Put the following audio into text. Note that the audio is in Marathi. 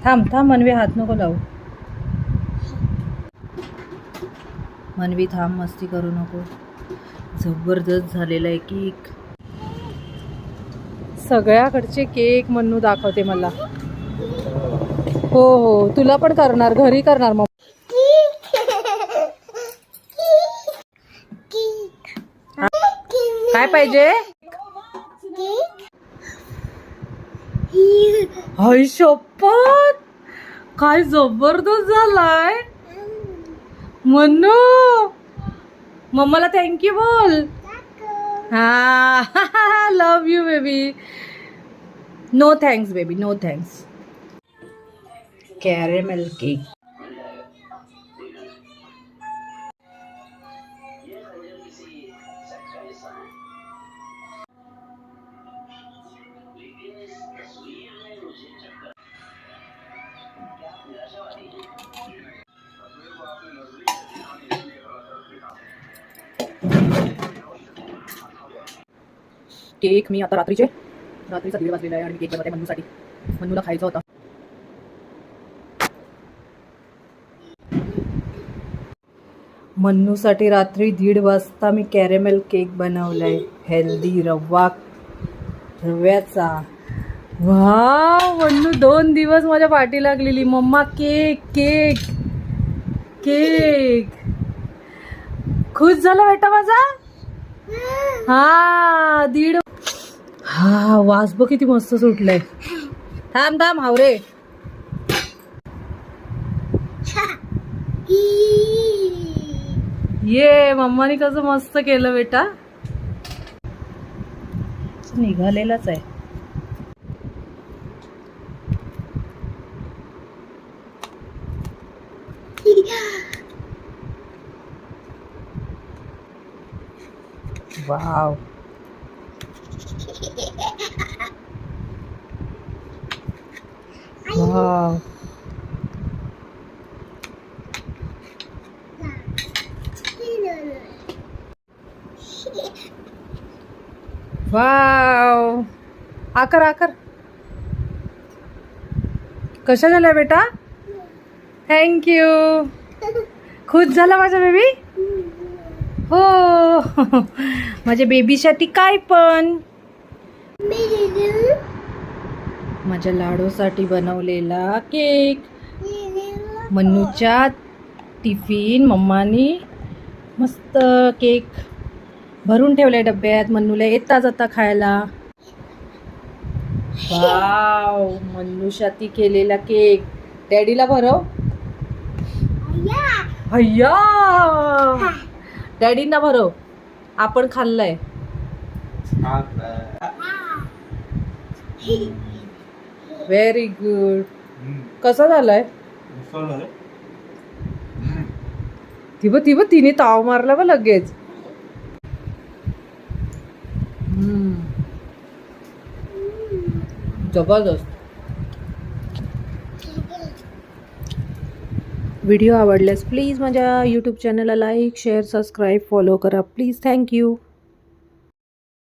थांब थांब मनवी, हात नको लावू. मनवी थांब, मस्ती करू नको. जबरदस्त झालेला आहे केक. सगळ्याकडचे केक मनू दाखवते मला. हो हो, तुला पण करणार, घरी करणार मग. काय पाहिजे? हाय शपथ, काय जबरदस्त झालाय मनू. मम्माला थँक्यू बोल. हा love you baby. No thanks baby, no thanks. Caramel cake. Cake मी आता रात्रीचा 1:30 वाजलेला आहे आणि केक बनवते मनूसाठी. मनूला खायचा होता. मनूसाठी रात्री 1:30 वाजता मी कॅरेमेल केक बनवलाय. हेल्दी रव्याचा. वाव, मनू 2 दिवस माझ्या पाठी लागलेली. मम्मा केक केक केक. खुश झाला बेटा माझा. हा 1:30. हा वास बघ किती मस्त सुटलाय. थांब थांब हावरे. ये मम्माने कसं मस्त केलं बेटा. निघालेलाच आहे. वाव. वाव. वाव. आकर आकर. कशा झाल्या बेटा? थँक्यू. खुश झाला माझा बेबी. हो माझ्या बेबीसाठी काय पण. माझ्या लाडूसाठी बनवलेला केक. मनूच्या टिफिन मम्मानी मस्त केक भरून ठेवलाय डब्यात. मनूला येता जाता खायला. वाव, मनूसाठी केलेला केक. डॅडीला भरव. भैया डॅडींना भरव. आपण खाल्लाय. Very good. कसा झालाय? तिने ताव मारला बा लगेच. जबरदस्त. व्हिडिओ आवडल्यास प्लीज माझ्या यूट्यूब चॅनलला लाईक शेअर सबस्क्राईब फॉलो करा प्लीज. थँक्यू.